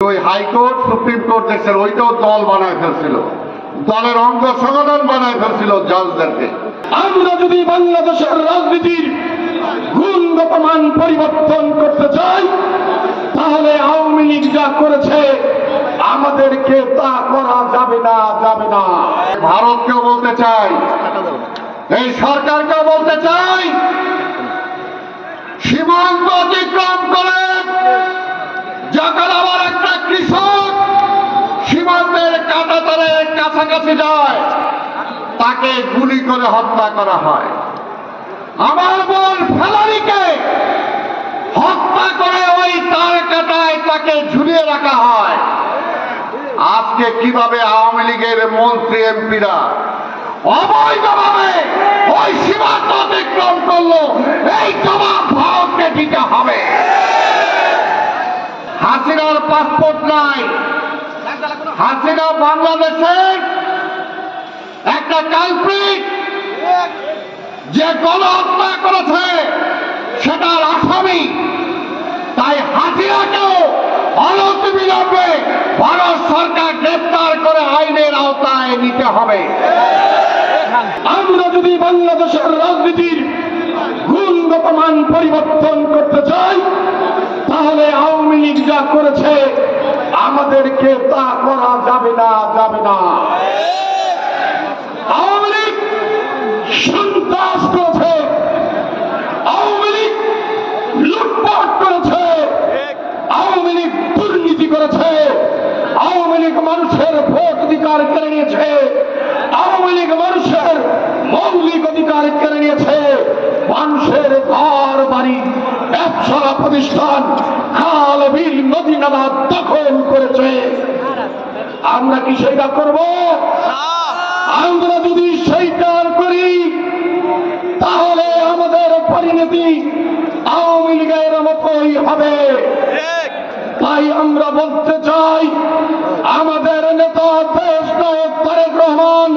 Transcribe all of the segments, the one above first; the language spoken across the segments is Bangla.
ওই হাইকোর্ট সুপ্রিম কোর্ট দেখছেন, ওইটাও দল বানায় ফেলছিল, দলের অঙ্গ সংগঠন বানায় ফেলছিল জজদেরকে। আমরা যদি বাংলাদেশের রাজনীতির গুণগত মান পরিবর্তন করতে চাই, তাহলে আওয়ামী লীগ যা করেছে আমাদেরকে তা করা যাবে না, যাবে না। ভারতকেও বলতে চাই, এই সরকারকেও বলতে চাই, সীমান্ত অতিক্রম করে যখন আবার একটা কৃষক সীমান্তের কাঁটাতারের কাছাকাছি যায়, তাকে গুলি করে হত্যা করা হয়। আমার বোন ফেলারিকে হত্যা করে ওই তার কাঁটায় তাকে ঝুলিয়ে রাখা হয়। আজকে কিভাবে আওয়ামী লীগের মন্ত্রী এমপিরা অবৈধভাবে ওই সীমান্ত অতিক্রম করলো, এই জবাব ভারতকে দিতে হবে। হাসিনার পাসপোর্ট নাই, হাসিনা বাংলাদেশের একটা কালপ্রিট, যে গণহত্যা করেছে সেটার আসামি। তাই হাসিনাকেও অনতিবিলম্বে ভারত সরকার গ্রেফতার করে আইনের আওতায় নিতে হবে। আমরা যদি বাংলাদেশের রাজনীতির গুণগত মান পরিবর্তন করতে চাই, তাহলে আওয়ামী লীগ যা করেছে আমাদেরকে তা করা যাবে না, যাবে না। আওয়ামী লীগ সন্ত্রাস করেছে, আওয়ামী লীগ লুটপাট করেছে, আওয়ামী লীগ দুর্নীতি করেছে, আওয়ামী লীগ মানুষের ভোট অধিকার কেড়ে নিয়েছে, আওয়ামী লীগ মানুষের মৌলিক অধিকার কেড়ে নিয়েছে, মানুষের ঘর বাড়ি ব্যবসা প্রতিষ্ঠান খাল বিল নদী নালা দখল করেছে। আমরা কি সেটা করব? আমরা যদি সেইটা করি, তাহলে আমাদের পরিণতি আওয়ামী লীগের মতোই হবে। তাই আমরা বলতে চাই, আমাদের নেতা দেশ নায়ক তারেক রহমান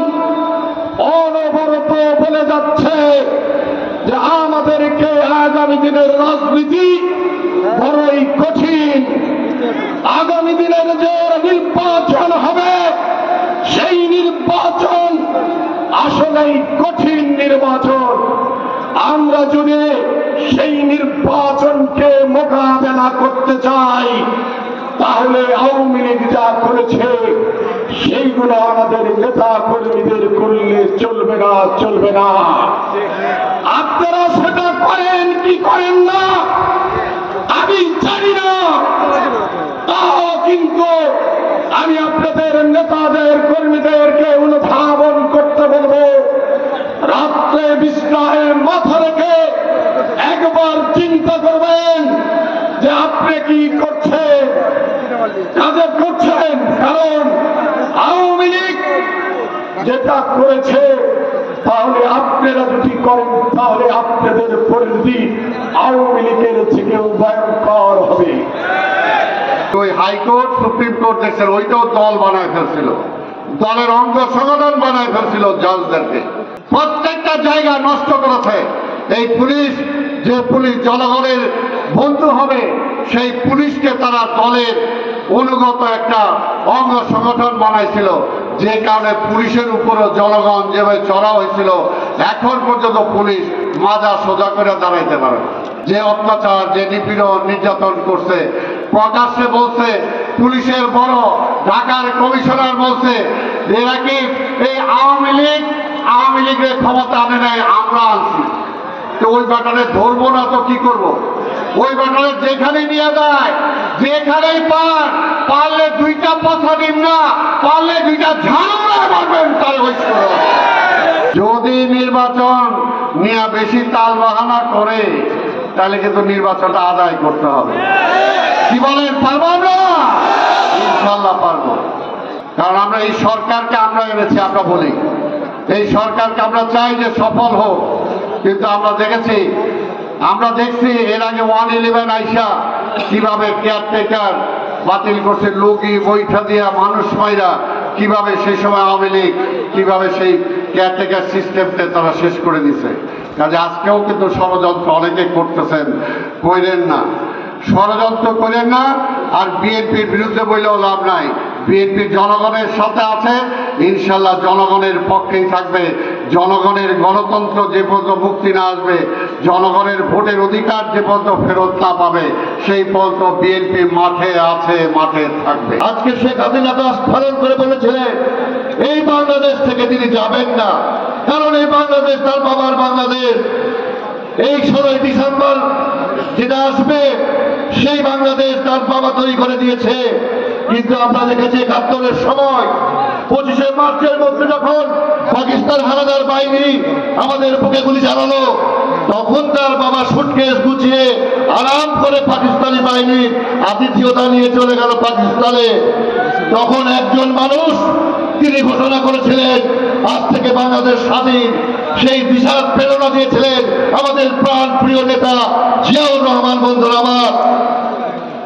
অনবরত বলে যাচ্ছে যে আমাদেরকে আগামী দিনের রাজনীতি বড়ই কঠিন। আগামী দিনের যে নির্বাচন হবে, সেই নির্বাচন আসলেই কঠিন নির্বাচন। আমরা যদি সেই নির্বাচনকে মোকাবেলা করতে চাই, তাহলে আওয়ামী লীগ যা করেছে সেইগুলো আমাদের নেতা কর্মীদের করলে চলবে না, চলবে না। আপনারা সেটা করেন কি করেন না আমি জানি না, তাও কিন্তু আমি আপনাদের নেতাদের কর্মীদেরকে অনুধাবন করতে বলবো, রাত্রে বিছানায় মাথা রেখে একবার চিন্তা করবেন যে আপনি কি করছেন, কাজে করছেন। কারণ আওয়ামী লীগ যেটা করেছে, তাহলে আপনারা যদি করেন, তাহলে আপনাদের পরিণতি আওয়ামী লীগের থেকেও ভয়ঙ্কর হবে। ওই হাইকোর্ট সুপ্রিম কোর্ট দেখছেন, ওইটাও দল বানায় ফেলছিল, দলের অঙ্গ সংগঠন বানায় ফেলছিল জজদেরকে। প্রত্যেকটা জায়গা নষ্ট করেছে এই পুলিশ। যে পুলিশ জনগণের বন্ধু হবে, সেই পুলিশকে তারা দলের অনুগত একটা অঙ্গ সংগঠন বানাইছিল, যে কারণে পুলিশের উপরও জনগণ যেভাবে চড়া হয়েছিল, এখন পর্যন্ত পুলিশ মাজা সোজা করে দাঁড়াইতে পারে। যে অত্যাচার, যে নিপীড়ন নির্যাতন করছে, প্রকাশ্যে বলছে পুলিশের বড় ঢাকার কমিশনার বলছে এরা কি এই আওয়ামী লীগের ক্ষমতা আনে নাই, আমরা আনছি। তো ওই ব্যাটারে ধরবো না তো কি করব? ওই ব্যাটারে যেখানে নিয়ে যায়, যেখানেই পারলে দুইটা পথা দিন না, পারলে দুইটা ঝাড়ুরা মারবেন তার ওই। যদি নির্বাচন নিয়ে বেশি তাল বাহানা করে, তাহলে কিন্তু নির্বাচনটা আদায় করতে হবে। কি বলেন, পারবো আমরা? ইনশাল্লাহ পারবো। কারণ আমরা এই সরকারকে আমরা এনেছি, আমরা বলি এই সরকারকে আমরা চাই যে সফল হোক। কিন্তু আমরা দেখছি এর আগে 111 আইসা কিভাবে কেয়ারটেকার বাতিল করছে, লোকই বৈঠা দিয়া মানুষ মাইরা, কিভাবে সেই সময় আওয়ামী লীগ কিভাবে সেই কেয়ারটেকার সিস্টেমকে তারা শেষ করে দিছে। কাজে আজকেও কিন্তু ষড়যন্ত্র অনেকে করতেছেন, কইরেন না, ষড়যন্ত্র করেন না। আর বিএনপির বিরুদ্ধে বললেও লাভ নাই। বিএনপি জনগণের সাথে আছে, ইনশাল্লাহ জনগণের পক্ষেই থাকবে। জনগণের গণতন্ত্র যে পর্যন্ত মুক্তি না আসবে, জনগণের ভোটের অধিকার যে পর্যন্ত ফেরত না পাবে, সেই পর্যন্ত বিএনপি মাঠে আছে, মাঠে থাকবে। আজকে শেখ হাসিনা তো স্মরণ করে বলেছিলেন এই বাংলাদেশ থেকে তিনি যাবেন না, কারণ এই বাংলাদেশ তার বাবার বাংলাদেশ। এই 16 ডিসেম্বর যেটা আসবে সেই বাংলাদেশ তার বাবা তৈরি করে দিয়েছে। কিন্তু আমরা দেখেছি 71-এর সময় 25শে মার্চের মধ্যে যখন পাকিস্তান হানাদার বাহিনী আমাদের বুকে গুলি চালালো, তখন তার বাবা সুটকেস গুছিয়ে আরাম করে পাকিস্তানি বাহিনীর আতিথেয়তা নিয়ে চলে গেল পাকিস্তানে। তখন একজন মানুষ তিনি ঘোষণা করেছিলেন আজ থেকে বাংলাদেশ স্বাধীন। সেই দিশার প্রেরণা দিয়েছিলেন আমাদের প্রাণ প্রিয় নেতা জিয়াউর রহমান। বন্ধুরা আমার,